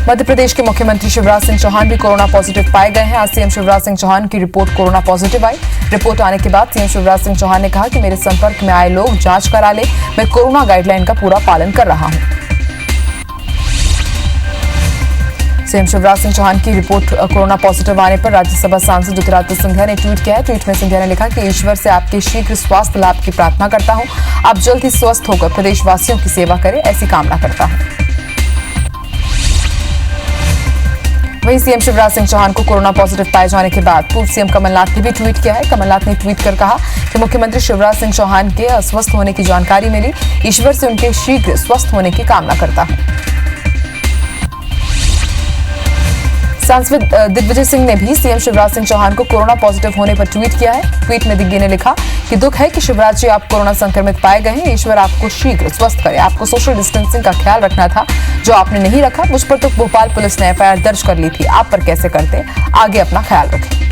मध्य प्रदेश के मुख्यमंत्री शिवराज सिंह चौहान भी कोरोना पॉजिटिव पाए गए हैं। आज सीएम शिवराज सिंह चौहान की रिपोर्ट कोरोना पॉजिटिव आई। रिपोर्ट आने के बाद सीएम शिवराज सिंह चौहान ने कहा कि मेरे संपर्क में आए लोग जांच करा ले, मैं कोरोना गाइडलाइन का पूरा पालन कर रहा हूं। सीएम शिवराज सिंह चौहान की रिपोर्ट कोरोना पॉजिटिव आने पर राज्यसभा सांसद ज्योतिरादित्य सिंधिया ने ट्वीट किया है। ट्वीट में सिंधिया ने लिखा कि ईश्वर से आपके शीघ्र स्वास्थ्य लाभ की प्रार्थना करता हूं। आप जल्द ही स्वस्थ होकर प्रदेशवासियों की सेवा करें, ऐसी कामना करता हूं। वहीं सीएम शिवराज सिंह चौहान को कोरोना पॉजिटिव पाए जाने के बाद पूर्व सीएम कमलनाथ ने भी ट्वीट किया है। कमलनाथ ने ट्वीट कर कहा कि मुख्यमंत्री शिवराज सिंह चौहान के अस्वस्थ होने की जानकारी मिली, ईश्वर से उनके शीघ्र स्वस्थ होने की कामना करता हूं। सांसद दिग्विजय सिंह ने भी सीएम शिवराज सिंह चौहान को कोरोना पॉजिटिव होने पर ट्वीट किया है। ट्वीट में दिग्विजय ने लिखा कि दुख है कि शिवराज जी आप कोरोना संक्रमित पाए गए हैं, ईश्वर आपको शीघ्र स्वस्थ करे। आपको सोशल डिस्टेंसिंग का ख्याल रखना था, जो आपने नहीं रखा। मुझ पर तो भोपाल पुलिस ने एफआईआर दर्ज कर ली थी, आप पर कैसे करते, आगे अपना ख्याल रखें।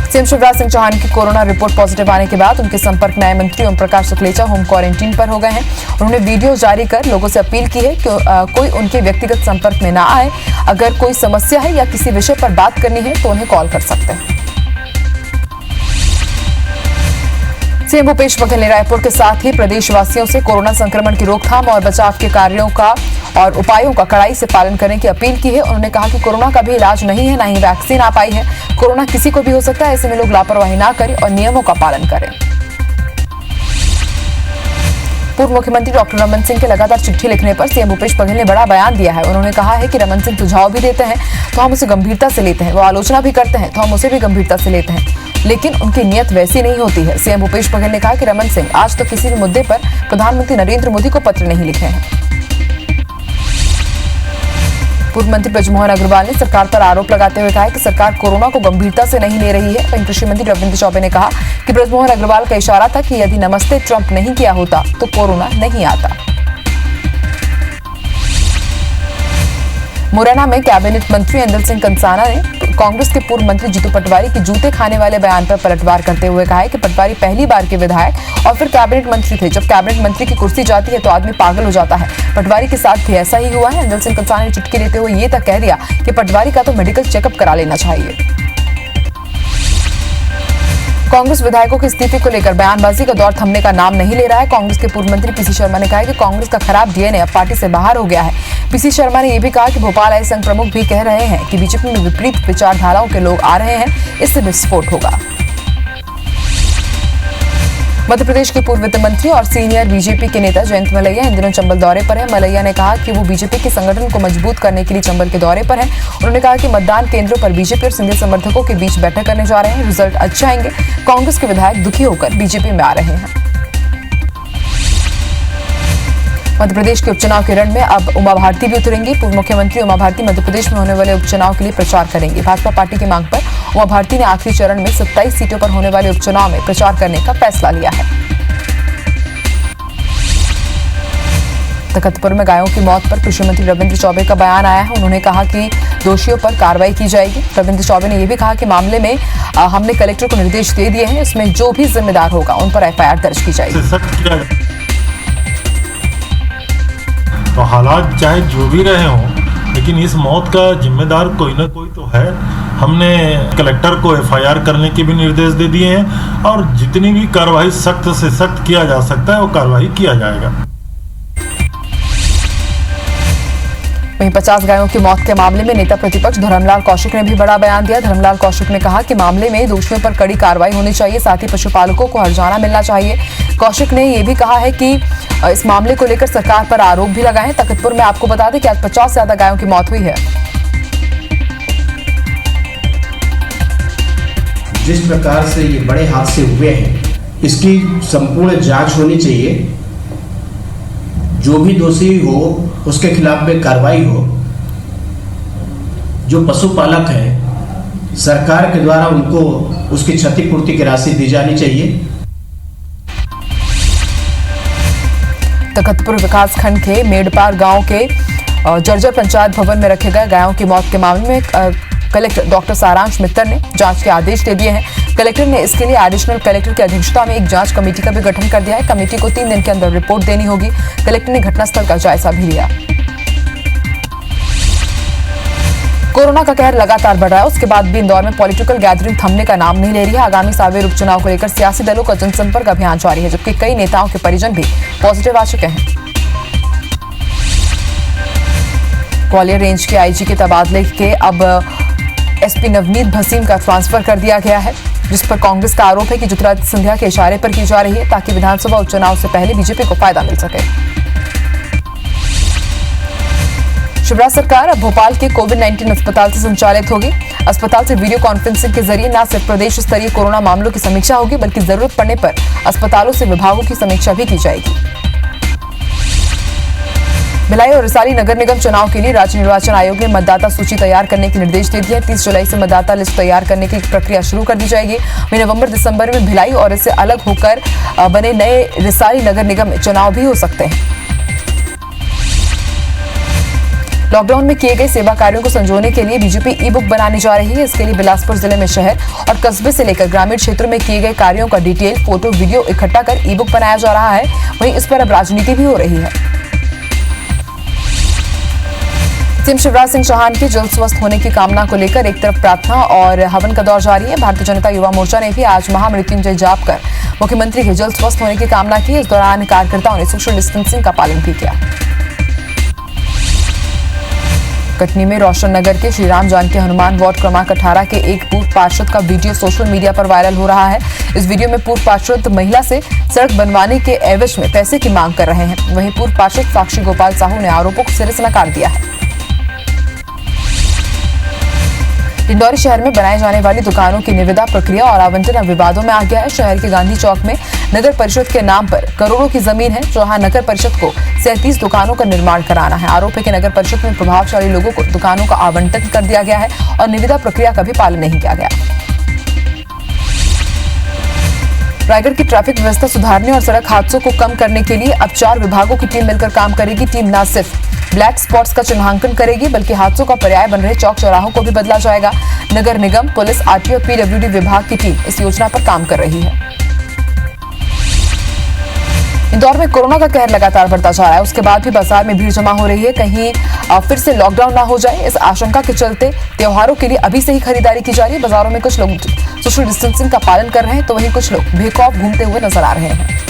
सीएम शिवराज सिंह चौहान की कोरोना रिपोर्ट पॉजिटिव आने के बाद उनके संपर्क में आए मंत्री ओम प्रकाश सुखलेचा होम क्वारंटीन पर हो गए हैं। उन्होंने वीडियो जारी कर लोगों से अपील की है कि कोई उनके व्यक्तिगत संपर्क में ना आए। अगर कोई समस्या है या किसी विषय पर बात करनी है तो उन्हें कॉल कर सकते हैं। सीएम भूपेश बघेल ने रायपुर के साथ ही प्रदेशवासियों से कोरोना संक्रमण की रोकथाम और बचाव के कार्यों का और उपायों का कड़ाई से पालन करने की अपील की है। उन्होंने कहा कि कोरोना का भी इलाज नहीं है, ना ही वैक्सीन आ पाई है। कोरोना किसी को भी हो सकता है, ऐसे में लोग लापरवाही ना करें और नियमों का पालन करें। पूर्व मुख्यमंत्री डॉक्टर रमन सिंह के लगातार चिट्ठी लिखने पर सीएम भूपेश बघेल ने बड़ा बयान दिया है। उन्होंने कहा है कि रमन सिंह सुझाव भी देते हैं तो हम उसे गंभीरता से लेते हैं, वो आलोचना भी करते हैं तो हम उसे भी गंभीरता से लेते हैं, लेकिन उनकी नीयत वैसी नहीं होती है। सीएम भूपेश बघेल ने कहा कि रमन सिंह आज तक किसी भी मुद्दे पर प्रधानमंत्री नरेंद्र मोदी को पत्र नहीं लिखे हैं। पूर्व मंत्री ब्रजमोहन अग्रवाल ने सरकार पर आरोप लगाते हुए कहा है कि सरकार कोरोना को गंभीरता से नहीं ले रही है। वहीं कृषि मंत्री रविंद्र चौबे ने कहा कि ब्रजमोहन अग्रवाल का इशारा था कि यदि नमस्ते ट्रंप नहीं किया होता तो कोरोना नहीं आता। मुरैना में कैबिनेट मंत्री इंदल सिंह कंसाना ने कांग्रेस के पूर्व मंत्री जीतू पटवारी के जूते खाने वाले बयान पर पलटवार करते हुए कहा है कि पटवारी पहली बार के विधायक और फिर कैबिनेट मंत्री थे। जब कैबिनेट मंत्री की कुर्सी जाती है तो आदमी पागल हो जाता है। पटवारी के साथ भी ऐसा ही हुआ है। इंदल सिंह कंसाना ने चुटकी लेते हुए ये तक कह दिया कि पटवारी का तो मेडिकल चेकअप करा लेना चाहिए। कांग्रेस विधायकों के इस्तीफे को लेकर बयानबाजी का दौर थमने का नाम नहीं ले रहा है। कांग्रेस के पूर्व मंत्री पीसी शर्मा ने कहा है कि कांग्रेस का खराब डीएनए अब पार्टी से बाहर हो गया है। पीसी शर्मा ने यह भी कहा कि भोपाल आए संघ प्रमुख भी कह रहे हैं कि बीजेपी में विपरीत विचारधाराओं के लोग आ रहे हैं, इससे विस्फोट होगा। मध्य प्रदेश के पूर्व वित्त मंत्री और सीनियर बीजेपी के नेता जयंत मलैया इन दिनों चंबल दौरे पर है। मलैया ने कहा कि वो बीजेपी के संगठन को मजबूत करने के लिए चंबल के दौरे पर हैं। उन्होंने कहा कि मतदान केंद्रों पर बीजेपी और सिंधिया समर्थकों के बीच बैठक करने जा रहे हैं, रिजल्ट अच्छे आएंगे। कांग्रेस के विधायक दुखी होकर बीजेपी में आ रहे हैं। मध्य प्रदेश के उपचुनाव के रण में अब उमा भारती भी उतरेंगी। पूर्व मुख्यमंत्री उमा भारती मध्य प्रदेश में होने वाले उपचुनाव के लिए प्रचार करेंगी। भाजपा पार्टी की मांग पर उमा भारती ने आखिरी चरण में 27 सीटों पर होने वाले उपचुनाव में प्रचार करने का फैसला लिया है। तखतपुर में गायों की मौत पर कृषि मंत्री रविंद्र चौबे का बयान आया है। उन्होंने कहा कि दोषियों पर कार्रवाई की जाएगी। रविंद्र चौबे ने यह भी कहा कि मामले में हमने कलेक्टर को निर्देश दे दिए हैं, इसमें जो भी जिम्मेदार होगा उन पर एफआईआर दर्ज की जाएगी। तो हालात चाहे जो भी रहे हों, लेकिन इस मौत का जिम्मेदार कोई ना कोई तो है। हमने कलेक्टर को एफआईआर करने के भी निर्देश दे दिए हैं और जितनी भी कार्रवाई सख्त से सख्त किया जा सकता है वो कार्रवाई किया जाएगा। वहीं 50 गायों की मौत के मामले में नेता प्रतिपक्ष धर्मलाल कौशिक ने भी बड़ा बयान दिया। धर्मलाल कौशिक ने कहा कि मामले में दोषियों पर कड़ी कार्रवाई होनी चाहिए, साथ ही पशुपालकों को हर्जाना मिलना चाहिए। कौशिक ने यह भी कहा है कि इस मामले को लेकर सरकार पर आरोप भी लगाए हैं। तखतपुर में आपको बता दें कि आज 50 से ज्यादा गायों की मौत हुई है। जिस प्रकार से ये बड़े हादसे हुए हैं, इसकी संपूर्ण जांच होनी चाहिए। जो भी दोषी हो उसके खिलाफ में कार्रवाई हो। जो पशुपालक हैं, सरकार के द्वारा उनको उसकी क्षतिपूर्ति की राशि दी जानी चाहिए। तखतपुर विकासखंड के मेडपार गांव के जर्जर पंचायत भवन में रखे गए गायों की मौत के मामले में कलेक्टर डॉक्टर सारांश मित्तर ने जांच के आदेश दे दिए हैं। कलेक्टर ने इसके लिए एडिशनल कलेक्टर की अध्यक्षता में एक जांच कमेटी का भी गठन कर दिया है। कमेटी को 3 दिन के अंदर रिपोर्ट देनी होगी। कलेक्टर ने घटनास्थल का जायजा भी लिया। कोरोना का कहर लगातार बढ़ रहा है, उसके बाद भी इंदौर में पॉलिटिकल गैदरिंग थमने का नाम नहीं ले रही है। आगामी सार्वत्रिक उपचुनाव को लेकर सियासी दलों का जनसंपर्क अभियान जारी है, जबकि कई नेताओं के परिजन भी पॉजिटिव आ चुके हैं। ग्वालियर रेंज के आईजी के तबादले के अब एसपी नवनीत भसीन का ट्रांसफर कर दिया गया है, जिस पर कांग्रेस का आरोप है कि ज्योतिरादित्य सिंधिया के इशारे पर की जा रही है ताकि विधानसभा उपचुनाव से पहले बीजेपी को फायदा मिल सके। शिवराज सरकार अब भोपाल के कोविड-19 अस्पताल से संचालित होगी। अस्पताल से वीडियो कॉन्फ्रेंसिंग के जरिए न सिर्फ प्रदेश स्तरीय कोरोना मामलों की समीक्षा होगी, बल्कि जरूरत पड़ने पर अस्पतालों से विभागों की समीक्षा भी की जाएगी। भिलाई और रिसाली नगर निगम चुनाव के लिए राज्य निर्वाचन आयोग ने मतदाता सूची तैयार करने के निर्देश दे दिए। 30 जुलाई से मतदाता लिस्ट तैयार करने की प्रक्रिया शुरू कर दी जाएगी। वहीं नवंबर-दिसंबर में भिलाई और इससे अलग होकर बने नए रिसाली नगर निगम में चुनाव भी हो सकते हैं। लॉकडाउन में किए गए सेवा कार्यों को संजोने के लिए बीजेपी ई बुक बनाने जा रही है। इसके लिए बिलासपुर जिले में शहर और कस्बे से लेकर ग्रामीण क्षेत्रों में किए गए कार्यों का डिटेल, फोटो, वीडियो इकट्ठा कर ई बुक बनाया जा रहा है। वहीं इस पर अब राजनीति भी हो रही है। सीएम शिवराज सिंह चौहान के जल्द स्वस्थ होने की कामना को लेकर एक तरफ प्रार्थना और हवन का दौर जारी है। भारतीय जनता युवा मोर्चा ने भी आज महामृत्युंजय जाप कर मुख्यमंत्री के जल्द स्वस्थ होने की कामना की। इस दौरान कार्यकर्ताओं ने सोशल डिस्टेंसिंग का पालन भी किया। कटनी में रोशन नगर के श्रीराम जानकी हनुमान वार्ड क्रमांक 18 के एक पूर्व पार्षद का वीडियो सोशल मीडिया पर वायरल हो रहा है। इस वीडियो में पूर्व पार्षद महिला से सड़क बनवाने के एवज में पैसे की मांग कर रहे हैं। वहीं पूर्व पार्षद साक्षी गोपाल साहू ने आरोपों को सिरे से नकार दिया है। इंदौर शहर में बनाए जाने वाली दुकानों की निविदा प्रक्रिया और आवंटन अब विवादों में आ गया है। शहर के गांधी चौक में नगर परिषद के नाम पर करोड़ों की जमीन है, जहां नगर परिषद को 37 दुकानों का निर्माण कराना है। आरोप है कि नगर परिषद में प्रभावशाली लोगों को दुकानों का आवंटन कर दिया गया है और निविदा प्रक्रिया का भी पालन नहीं किया गया। रायगढ़ की ट्रैफिक व्यवस्था सुधारने और सड़क हादसों को कम करने के लिए अब 4 विभागों की टीम मिलकर काम करेगी। टीम न सिर्फ ब्लैक स्पॉट्स का चिन्हांकन करेगी, बल्कि हादसों का पर्याय बन रहे चौक चौराहों को भी बदला जाएगा। नगर निगम, पुलिस, आरटीओ और पीडब्ल्यूडी विभाग की टीम इस योजना पर काम कर रही है। इंदौर में कोरोना का कहर लगातार बढ़ता जा रहा है, उसके बाद भी बाजार में भीड़ जमा हो रही है। कहीं फिर से लॉकडाउन ना हो जाए, इस आशंका के चलते त्योहारों के लिए अभी से ही खरीदारी की जा रही है। बाजारों में कुछ लोग सोशल डिस्टेंसिंग का पालन कर रहे हैं, तो वहीं कुछ लोग बेखौफ घूमते हुए नजर आ रहे हैं।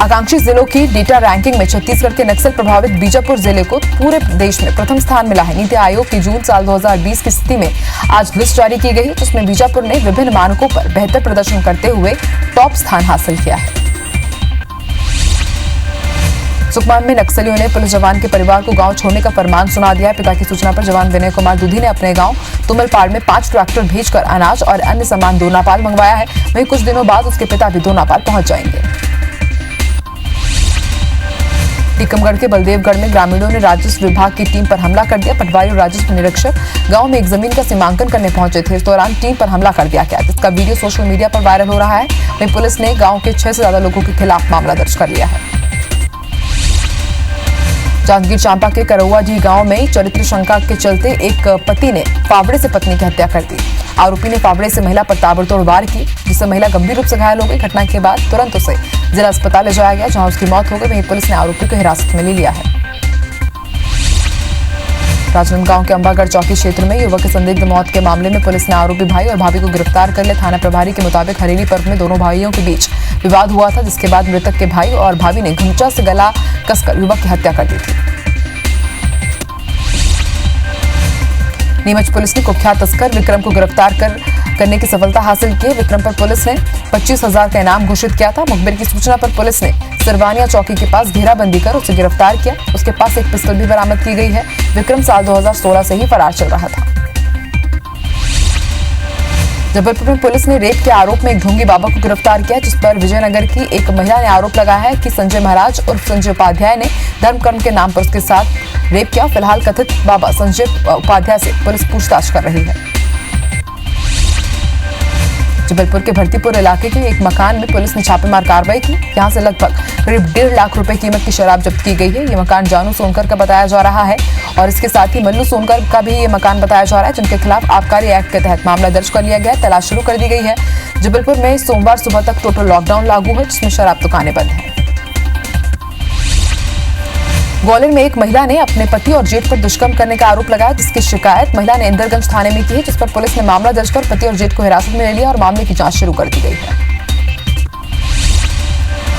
आकांक्षी जिलों की डेटा रैंकिंग में छत्तीसगढ़ के नक्सल प्रभावित बीजापुर जिले को पूरे देश में प्रथम स्थान मिला है। नीति आयोग की जून साल 2020 की स्थिति में आज लिस्ट जारी की गई, जिसमें बीजापुर ने विभिन्न मानकों पर बेहतर प्रदर्शन करते हुए टॉप स्थान हासिल किया है। सुकमा में नक्सलियों ने पुलिस जवान के परिवार को गांव छोड़ने का फरमान सुना दिया है। पिता की सूचना पर जवान विनय कुमार दूधी ने अपने गांव तुमलपाड़ में 5 ट्रैक्टर भेजकर अनाज और अन्य सामान दोनापाल मंगवाया है। वहीं कुछ दिनों बाद उसके पिता भी दोनापाल पहुंच जाएंगे। टीकमगढ़ के बलदेवगढ़ में ग्रामीणों ने राजस्व विभाग की टीम पर हमला कर दिया। पटवारी और राजस्व निरीक्षक गांव में एक जमीन का सीमांकन करने पहुंचे थे। इस दौरान टीम पर हमला कर दिया गया, जिसका वीडियो सोशल मीडिया पर वायरल हो रहा है। वहीं पुलिस ने गांव के 6 से ज्यादा लोगों के खिलाफ मामला दर्ज कर लिया है। जांजगीर चांपा के करौआडीह गांव में चरित्र शंका के चलते एक पति ने फावड़े से पत्नी की हत्या कर दी। आरोपी ने फावड़े से महिला पर ताबड़तोड़ वार की, जिससे महिला गंभीर रूप से घायल हो गई। घटना के बाद तुरंत उसे जिला अस्पताल ले जाया गया, जहां उसकी मौत हो गई। वहीं पुलिस ने आरोपी को हिरासत में ले लिया है। राजनांदगांव के अंबागढ़ चौकी क्षेत्र में युवक की संदिग्ध मौत के मामले में पुलिस ने आरोपी भाई और भाभी को गिरफ्तार कर लिया। थाना प्रभारी के मुताबिक हरेली पर्व में दोनों भाइयों के बीच विवाद हुआ था, जिसके बाद मृतक के भाई और भाभी ने घुंचा से गला कसकर युवक की हत्या कर दी थी। नीमच पुलिस ने कुख्यात तस्कर विक्रम को गिरफ्तार करने की सफलता हासिल की। विक्रम पर पुलिस ने 25,000 का इनाम घोषित किया था। मुखबिर की सूचना पर पुलिस ने सरवानिया चौकी के पास घेराबंदी कर उसे गिरफ्तार किया। उसके पास एक पिस्टल भी बरामद की गई है। विक्रम साल 2016 से ही फरार चल रहा था। जबलपुर में पुलिस ने रेप के आरोप में एक ढोंगी बाबा को गिरफ्तार किया, जिस पर विजयनगर की एक महिला ने आरोप लगाया है कि संजय महाराज उर्फ संजय उपाध्याय ने धर्म कर्म के नाम पर उसके साथ रेप किया। फिलहाल कथित बाबा संजय उपाध्याय से पुलिस पूछताछ कर रही है। जबलपुर के भर्तीपुर इलाके के एक मकान में पुलिस ने छापेमार कार्रवाई की। यहां से लगभग करीब 1.5 लाख रुपए कीमत की शराब जब्त की गई है। ये मकान जानू सोनकर का बताया जा रहा है और इसके साथ ही मल्लू सोनकर का भी ये मकान बताया जा रहा है, जिनके खिलाफ आबकारी एक्ट के तहत मामला दर्ज कर लिया गया है। तलाश शुरू कर दी गई है। जबलपुर में सोमवार सुबह तक टोटल लॉकडाउन लागू है, जिसमें शराब दुकानें बंद हैं। ग्वालियर में एक महिला ने अपने पति और जेठ पर दुष्कर्म करने का आरोप लगाया, जिसकी शिकायत महिला ने इंदरगंज थाने में की है, जिस पर पुलिस ने मामला दर्ज कर पति और जेठ को हिरासत में ले लिया और मामले की जांच शुरू कर दी गई है।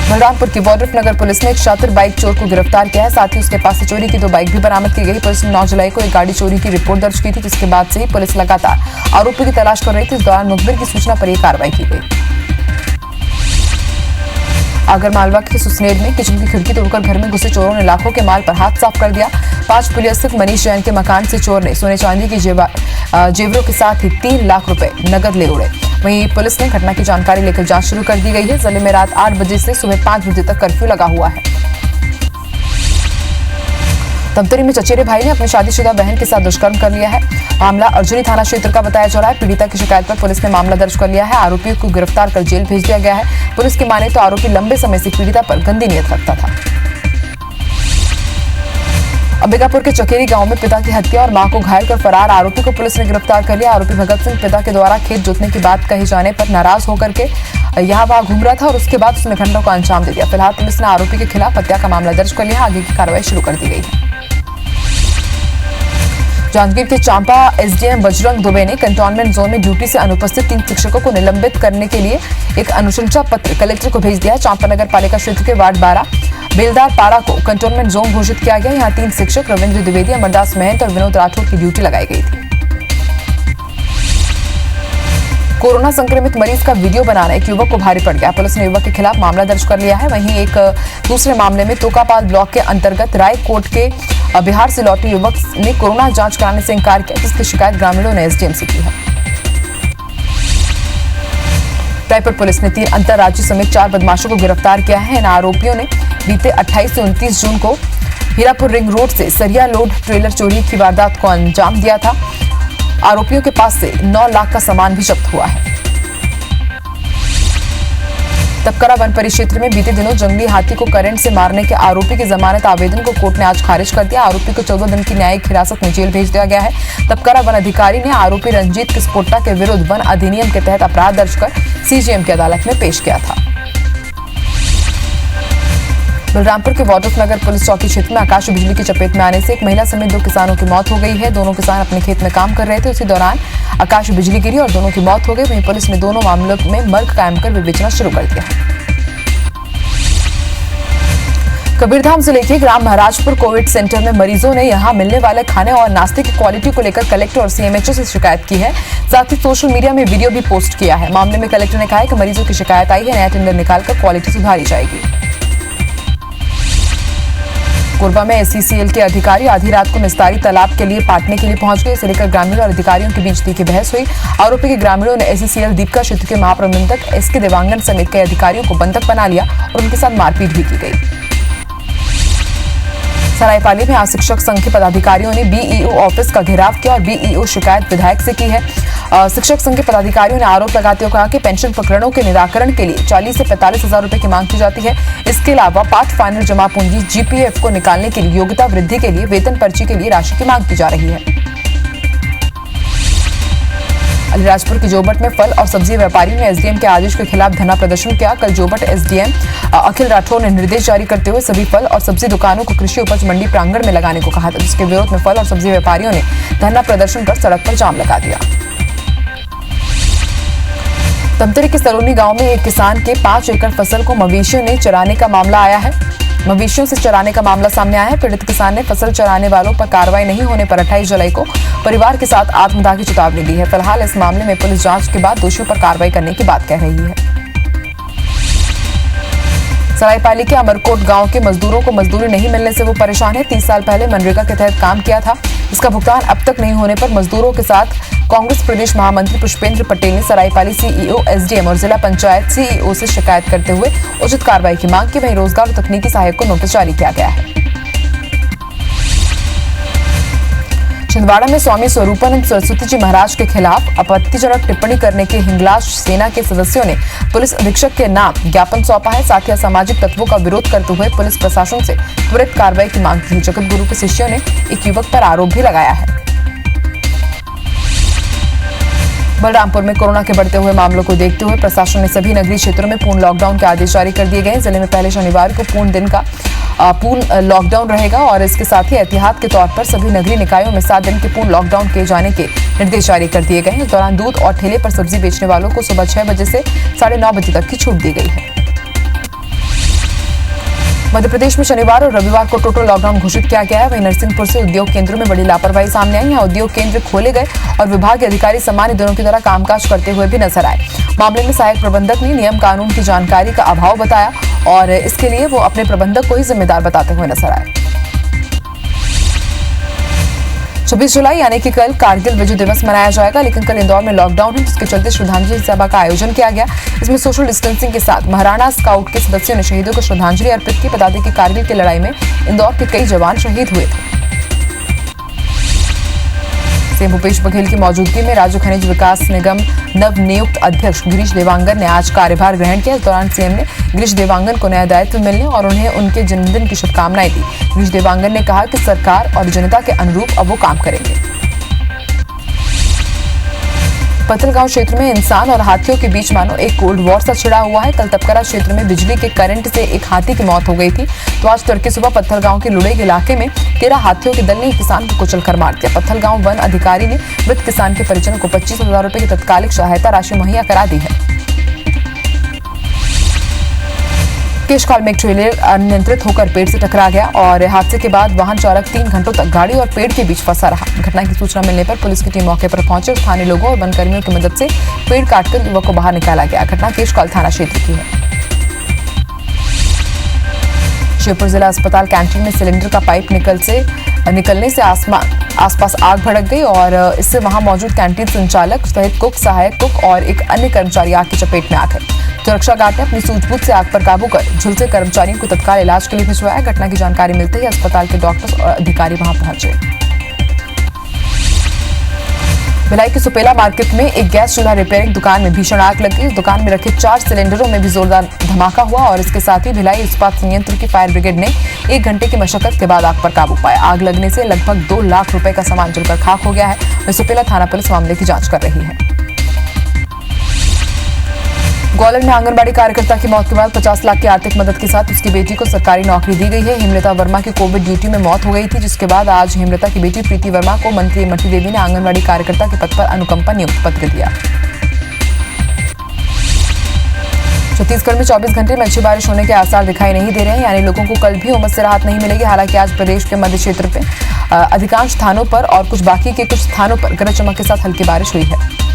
बलरामपुर की वाड्रफ नगर पुलिस ने एक शातिर बाइक चोर को गिरफ्तार किया है। साथ ही उसके पास से चोरी की 2 बाइक भी बरामद की गई। पुलिस ने 9 जुलाई को एक गाड़ी चोरी की रिपोर्ट दर्ज की थी, जिसके बाद से ही पुलिस लगातार आरोपी की तलाश कर रही थी। इस दौरान मुखबिर की सूचना पर यह कार्रवाई की गई। आगरमालवा के सुसनेर में किचन की खिड़की तोड़कर घर में घुसे चोरों ने लाखों के माल पर हाथ साफ कर दिया। 5 पुलिया स्थित मनीष जैन के मकान से चोर ने सोने चांदी की जेवरों के साथ ही 3 लाख रुपए नकद ले उड़े। वहीं पुलिस ने घटना की जानकारी लेकर जांच शुरू कर दी गई है। जिले में रात 8 बजे से सुबह 5 बजे तक कर्फ्यू लगा हुआ है। तमतरी में चचेरे भाई ने अपनी शादीशुदा बहन के साथ दुष्कर्म कर लिया है। मामला अर्जुनी थाना क्षेत्र का बताया जा रहा है। पीड़िता की शिकायत पर पुलिस ने मामला दर्ज कर लिया है। आरोपी को गिरफ्तार कर जेल भेज दिया गया है। पुलिस की माने तो आरोपी लंबे समय से पीड़िता पर गंदी नीयत रखता था। अंबिकापुर के चकेरी गांव में पिता की हत्या और मां को घायल कर फरार आरोपी को पुलिस ने गिरफ्तार कर लिया। आरोपी भगत सिंह पिता के द्वारा खेत जोतने की बात कहे जाने पर नाराज होकर के यहां वहां घूम रहा था और उसके बाद उसने घटना को अंजाम दे दिया। फिलहाल पुलिस ने आरोपी के खिलाफ हत्या का मामला दर्ज कर लिया। आगे की कार्रवाई शुरू कर दी गई है। जांजगीर के चांपा एसडीएम बजरंग दुबे ने कंटोनमेंट जोन में ड्यूटी से अनुपस्थित 3 शिक्षकों को निलंबित करने के लिए एक अनुशंसा पत्र कलेक्टर को भेज दिया। चांपा नगर पालिका क्षेत्र के वार्ड 12 बेलदार पारा को कंटोनमेंट जोन घोषित किया गया। यहाँ 3 शिक्षक रविंद्र द्विवेदी, अमरदास महंत और विनोद राठौर की ड्यूटी लगाई गई थी। कोरोना संक्रमित मरीज का वीडियो बनाना एक युवक को भारी पड़ गया। पुलिस ने युवक के खिलाफ मामला दर्ज कर लिया है। वहीं एक दूसरे मामले में तोकापाल ब्लॉक के अंतर्गत रायकोट के बिहार से लौटे युवक ने कोरोना जांच कराने से इंकार किया, जिसकी शिकायत ग्रामीणों ने एसडीएम से की है। रायपुर पुलिस ने 3 अंतर्राज्यीय समेत 4 बदमाशों को गिरफ्तार किया है। इन आरोपियों ने बीते 28 से 29 जून को हीरापुर रिंग रोड से सरिया लोड ट्रेलर चोरी की वारदात को अंजाम दिया था। आरोपियों के पास से 9 लाख का सामान भी जब्त हुआ है। तपकरा वन परिक्षेत्र में बीते दिनों जंगली हाथी को करंट से मारने के आरोपी के जमानत आवेदन को कोर्ट ने आज खारिज कर दिया। आरोपी को 14 दिन की न्यायिक हिरासत में जेल भेज दिया गया है। तपकरा वन अधिकारी ने आरोपी रंजीत किस्पोट्टा के विरुद्ध वन अधिनियम के तहत अपराध दर्ज कर सीजेएम की अदालत में पेश किया था। बलरामपुर के वाड्रफ नगर पुलिस चौकी क्षेत्र में आकाश बिजली की चपेट में आने से एक महिला समेत 2 किसानों की मौत हो गई है। दोनों किसान अपने खेत में काम कर रहे थे। उसी दौरान आकाश बिजली गिरी और दोनों की मौत हो गई। वहीं पुलिस ने दोनों मामलों में मर्ग कायम कर विवेचना शुरू कर दिया है। कबीरधाम जिले के ग्राम महाराजपुर कोविड सेंटर में मरीजों ने यहां मिलने वाले खाने और नाश्ते की क्वालिटी को लेकर कलेक्टर और सीएमएचओ से शिकायत की है। साथ ही सोशल मीडिया में वीडियो भी पोस्ट किया है। मामले में कलेक्टर ने कहा है कि मरीजों की शिकायत आई है, नया टेंडर निकालकर क्वालिटी सुधारी जाएगी। कोरबा में एससीसीएल के अधिकारी आधी रात को निस्तारी तालाब के लिए पाटने के लिए पहुंच गए। इसे लेकर ग्रामीणों और अधिकारियों के बीच तीखी बहस हुई। आरोपी के ग्रामीणों ने एससीसीएल दीपका क्षेत्र के महाप्रबंधक एसके देवांगन समेत कई अधिकारियों को बंधक बना लिया और उनके साथ मारपीट भी की गई। सरायपाली में आज शिक्षक संघ के पदाधिकारियों ने बीईओ ऑफिस का घेराव किया और बीईओ शिकायत विधायक से की है। शिक्षक संघ के पदाधिकारियों ने आरोप लगाते हुए कहा कि पेंशन प्रकरणों के निराकरण के लिए 40 से 45 हजार रुपए की मांग की जाती है। इसके अलावा पार्ट फाइनल जमा पूंजी जीपीएफ को निकालने के लिए योग्यता वृद्धि के लिए वेतन पर्ची के लिए राशि की मांग की जा रही है। अलीराजपुर के जोबट में फल और सब्जी व्यापारियों ने एसडीएम के आदेश के खिलाफ धरना प्रदर्शन किया। कल जोबट एसडीएम अखिल राठौर ने निर्देश जारी करते हुए सभी फल और सब्जी दुकानों को कृषि उपज मंडी प्रांगण में लगाने को कहा था, जिसके विरोध में फल और सब्जी व्यापारियों ने धरना प्रदर्शन कर सड़क पर जाम लगा दिया। तमतरी के सलोनी गांव में एक किसान के 5 एकड़ फसल को मवेशियों ने चराने का मामला आया है। मवेशियों से चराने का मामला सामने आया है। पीड़ित किसान ने फसल चराने वालों पर कार्रवाई नहीं होने पर 28 जुलाई को परिवार के साथ आत्मदाह की चेतावनी दी है। फिलहाल इस मामले में पुलिस जांच के बाद दोषियों पर कार्रवाई करने की बात कह रही है। सरायपाली के अमरकोट गांव के मजदूरों को मजदूरी नहीं मिलने से वो परेशान है। 30 साल पहले मनरेगा के तहत काम किया था। इसका भुगतान अब तक नहीं होने पर मजदूरों के साथ कांग्रेस प्रदेश महामंत्री पुष्पेंद्र पटेल ने सरायपाली सीईओ, एसडीएम और जिला पंचायत सीईओ से शिकायत करते हुए उचित कार्रवाई की मांग की। वहीं रोजगार और तकनीकी सहायक को नोटिस जारी किया गया है। छिंदवाड़ा में स्वामी स्वरूपानंद सरस्वती जी महाराज के खिलाफ आपत्तिजनक टिप्पणी करने के हिंगलाज सेना के सदस्यों ने पुलिस अधीक्षक के नाम ज्ञापन सौंपा है। साथ ही असामाजिक तत्वों का विरोध करते हुए पुलिस प्रशासन से त्वरित कार्रवाई की मांग की। जगत गुरु के शिष्यों ने एक युवक पर आरोप भी लगाया है। बलरामपुर में कोरोना के बढ़ते हुए मामलों को देखते हुए प्रशासन ने सभी नगरीय क्षेत्रों में पूर्ण लॉकडाउन के आदेश जारी कर दिए गए। जिले में पहले शनिवार को पूर्ण दिन का पूर्ण लॉकडाउन रहेगा और इसके साथ ही एहतियात के तौर पर सभी नगरीय निकायों में 7 दिन के पूर्ण लॉकडाउन किए जाने के निर्देश जारी कर दिए गए हैं। इस दौरान दूध और ठेले पर सब्जी बेचने वालों को सुबह 6 बजे से 9:30 बजे तक की छूट दी गई है। मध्य प्रदेश में शनिवार और रविवार को टोटल लॉकडाउन घोषित किया गया है। वहीं नरसिंहपुर से उद्योग केंद्रों में बड़ी लापरवाही सामने आई। यहाँ उद्योग केंद्र खोले गए और विभाग के अधिकारी सामान्य दिनों की तरह कामकाज करते हुए भी नजर आए। मामले में सहायक प्रबंधक ने नियम कानून की जानकारी का अभाव बताया और इसके लिए वो अपने प्रबंधक को ही जिम्मेदार बताते हुए नजर आए। 26 जुलाई यानी कि कल कारगिल विजय दिवस मनाया जाएगा, लेकिन कल इंदौर में लॉकडाउन है, जिसके चलते श्रद्धांजलि सभा का आयोजन किया गया। इसमें सोशल डिस्टेंसिंग के साथ महाराणा स्काउट के सदस्यों ने शहीदों को श्रद्धांजलि अर्पित की। बता दें कि कारगिल की लड़ाई में इंदौर के कई जवान शहीद हुए थे। सीएम भूपेश बघेल की मौजूदगी में राज्य खनिज विकास निगम नवनियुक्त अध्यक्ष गिरीश देवांगन ने आज कार्यभार ग्रहण किया। इस दौरान सीएम ने गिरीश देवांगन को नया दायित्व मिलने और उन्हें उनके जन्मदिन की शुभकामनाएं दी। गिरीश देवांगन ने कहा कि सरकार और जनता के अनुरूप अब वो काम करेंगे। पत्थलगांव क्षेत्र में इंसान और हाथियों के बीच मानो एक कोल्ड वॉर सा छिड़ा हुआ है। कल तपकरा क्षेत्र में बिजली के करंट से एक हाथी की मौत हो गई थी, तो आज तड़के सुबह पत्थलगांव के लुड़ेग इलाके में 13 हाथियों के दल ने एक किसान को कुचल कर मार दिया। पत्थलगांव वन अधिकारी ने मृत किसान के परिजनों को 25,000 रुपए की तत्कालिक सहायता राशि मुहैया करा दी है। केशकाल में एक ट्रेलर अनियंत्रित होकर पेड़ से टकरा गया और हादसे के बाद वाहन चालक 3 घंटों तक गाड़ी और पेड़ के बीच फंसा रहा। घटना की सूचना मिलने पर पुलिस की टीम मौके पर पहुंची। स्थानीय लोगों और वनकर्मियों की मदद से पेड़ काटकर युवक को बाहर निकाला गया। घटना केशकाल थाना क्षेत्र की है। शिवपुर जिला अस्पताल कैंटीन में सिलेंडर का पाइप निकलने से आसपास आग भड़क गई और इससे वहां मौजूद कैंटीन संचालक सहित कुक, सहायक कुक और एक अन्य कर्मचारी आग की चपेट में आ गए। सुरक्षा गार्ड ने अपनी सूझबूझ से आग पर काबू कर झुलसे कर्मचारियों को तत्काल इलाज के लिए भिजवाया। घटना की जानकारी मिलते ही अस्पताल के डॉक्टर्स और अधिकारी वहां पहुंचे। भिलाई के सुपेला मार्केट में एक गैस चूल्हा रिपेयरिंग दुकान में भीषण आग लगी। इस दुकान में रखे 4 सिलेंडरों में भी जोरदार धमाका हुआ और इसके साथ ही भिलाई इस्पात संयंत्र की फायर ब्रिगेड ने 1 घंटे की मशक्कत के बाद आग पर काबू पाया। आग लगने से लगभग 2 लाख रुपए का सामान जलकर खाक हो गया है। सुपेला थाना पुलिस मामले की जांच कर रही है। ग्वालियर में आंगनबाड़ी कार्यकर्ता की मौत के बाद 50 लाख की आर्थिक मदद के साथ उसकी बेटी को सरकारी नौकरी दी गई है। हेमलता वर्मा की कोविड ड्यूटी में मौत हो गई थी, जिसके बाद आज हेमलता की बेटी प्रीति वर्मा को मंत्री इमरती देवी ने आंगनबाड़ी कार्यकर्ता के पद पर अनुकंपा नियुक्त पत्र दिया। छत्तीसगढ़ में 24 घंटे में अच्छी बारिश होने के आसार दिखाई नहीं दे रहे हैं, यानी लोगों को कल भी उमस से राहत नहीं मिलेगी। हालांकि आज प्रदेश के मध्य क्षेत्र पे अधिकांश स्थानों पर और कुछ बाकी के कुछ स्थानों पर गरज चमक के साथ हल्की बारिश हुई है।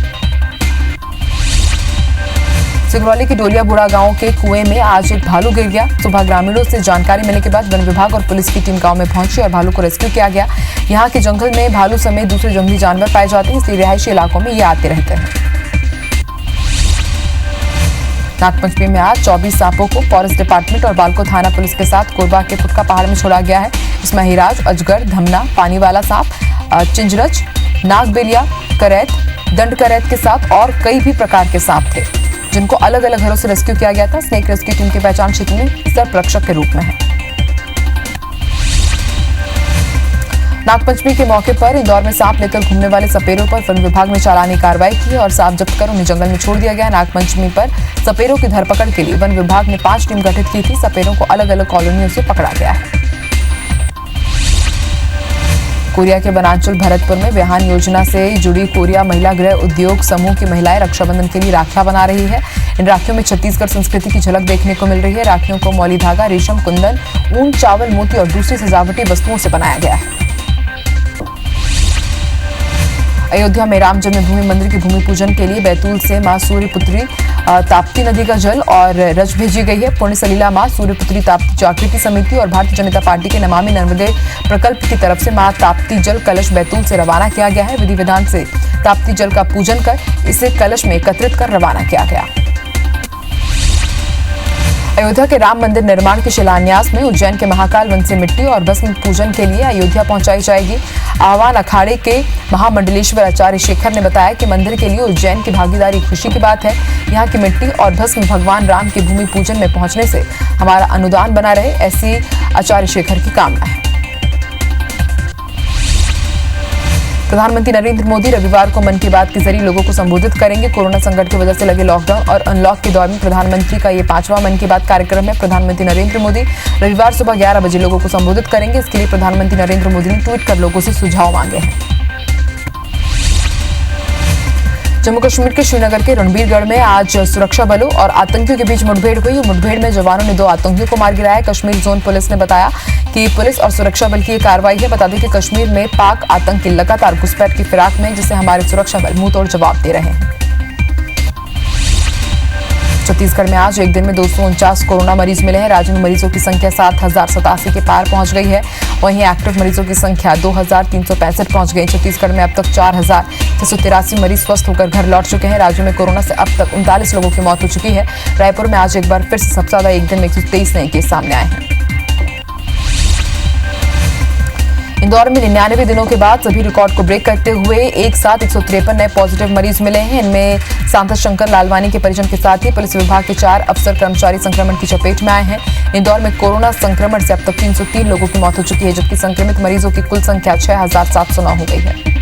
सिंगरौली के डोलिया बुढ़ा गांव के कुएं में आज एक भालू गिर गया। सुबह ग्रामीणों से जानकारी मिलने के बाद वन विभाग और पुलिस की टीम गांव में पहुंची और भालू को रेस्क्यू किया गया। यहां के जंगल में भालू समेत दूसरे जंगली जानवर पाए जाते हैं, इसलिए रिहायशी इलाकों में ये आते रहते हैं। नागपंचमी में आज 24 सांपों को फॉरेस्ट डिपार्टमेंट और बालको थाना पुलिस के साथ कोरबा के पुटका पहाड़ में छोड़ा गया है। इसमें हिराज, अजगर, धमना, पानी वाला सांप, चिंजरज, नागबेलिया, करैत, दंड करैत के साथ और कई भी प्रकार के सांप थे, जिनको अलग अलग घरों से रेस्क्यू किया गया था। स्नेक रेस्क्यू टीम की पहचान क्षेत्र में सर्परक्षक के रूप में है। नागपंचमी के मौके पर इंदौर में सांप लेकर घूमने वाले सपेरों पर वन विभाग ने चालानी कार्रवाई की और सांप जब्त कर उन्हें जंगल में छोड़ दिया गया। नागपंचमी पर सपेरों की धरपकड़ के लिए वन विभाग ने 5 टीम गठित की थी। सपेरों को अलग अलग कॉलोनियों से पकड़ा गया है। कोरिया के वनांचल भरतपुर में व्याहान योजना से जुड़ी कोरिया महिला गृह उद्योग समूह की महिलाएं रक्षाबंधन के लिए राखियां बना रही है। इन राखियों में छत्तीसगढ़ संस्कृति की झलक देखने को मिल रही है। राखियों को मौली धागा, रेशम, कुंदन, ऊन, चावल, मोती और दूसरी सजावटी वस्तुओं से बनाया गया है। अयोध्या में राम जन्मभूमि मंदिर के भूमि पूजन के लिए बैतूल से मां सूर्यपुत्री ताप्ती नदी का जल और रज भेजी गई है। पुण्य सलीला मां सूर्यपुत्री ताप्ती जागृति समिति और भारतीय जनता पार्टी के नमामि नर्मदे प्रकल्प की तरफ से मां ताप्ती जल कलश बैतूल से रवाना किया गया है। विधि विधान से ताप्ती जल का पूजन कर इसे कलश में एकत्रित कर रवाना किया गया। अयोध्या के राम मंदिर निर्माण के शिलान्यास में उज्जैन के महाकाल वन से मिट्टी और भस्म पूजन के लिए अयोध्या पहुंचाई जाएगी। आह्वान अखाड़े के महामंडलेश्वर आचार्य शेखर ने बताया कि मंदिर के लिए उज्जैन की भागीदारी खुशी की बात है। यहाँ की मिट्टी और भस्म भगवान राम के भूमि पूजन में पहुंचने से हमारा अनुदान बना रहे, ऐसी आचार्य शेखर की कामना है। प्रधानमंत्री नरेंद्र मोदी रविवार को मन की बात के जरिए लोगों को संबोधित करेंगे। कोरोना संकट की वजह से लगे लॉकडाउन और अनलॉक के दौर में प्रधानमंत्री का ये 5वां मन की बात कार्यक्रम है। प्रधानमंत्री नरेंद्र मोदी रविवार सुबह 11 बजे लोगों को संबोधित करेंगे। इसके लिए प्रधानमंत्री नरेंद्र मोदी ने ट्वीट कर लोगों से सुझाव मांगे हैं। जम्मू कश्मीर के श्रीनगर के रणबीरगढ़ में आज सुरक्षा बलों और आतंकियों के बीच मुठभेड़ हुई। मुठभेड़ में जवानों ने 2 आतंकियों को मार गिराया। कश्मीर जोन पुलिस ने बताया कि पुलिस और सुरक्षा बल की ये कार्रवाई है। बता दें कि कश्मीर में पाक आतंकी लगातार घुसपैठ की फिराक में, जिसे हमारे सुरक्षा बल मुंहतोड़ जवाब दे रहे हैं। छत्तीसगढ़ में आज एक दिन में 249 कोरोना मरीज मिले हैं। राज्य में मरीजों की संख्या 7087 के पार पहुंच गई है। वहीं एक्टिव मरीजों की संख्या 2365 पहुंच गई। छत्तीसगढ़ में अब तक 4683 मरीज स्वस्थ होकर घर लौट चुके हैं। राज्य में कोरोना से अब तक 39 लोगों की मौत हो चुकी है। रायपुर में आज एक बार फिर से सबसे ज्यादा एक दिन में 123 नए केस सामने आए हैं। इंदौर में 99 दिनों के बाद सभी रिकॉर्ड को ब्रेक करते हुए एक साथ 153 नए पॉजिटिव मरीज मिले हैं। इनमें सांसद शंकर लालवानी के परिजन के साथ ही पुलिस विभाग के 4 अफसर कर्मचारी संक्रमण की चपेट में आए हैं। इंदौर में कोरोना संक्रमण से अब तक 303 लोगों की मौत हो चुकी है, जबकि संक्रमित मरीजों की कुल संख्या 6709 हो गई है।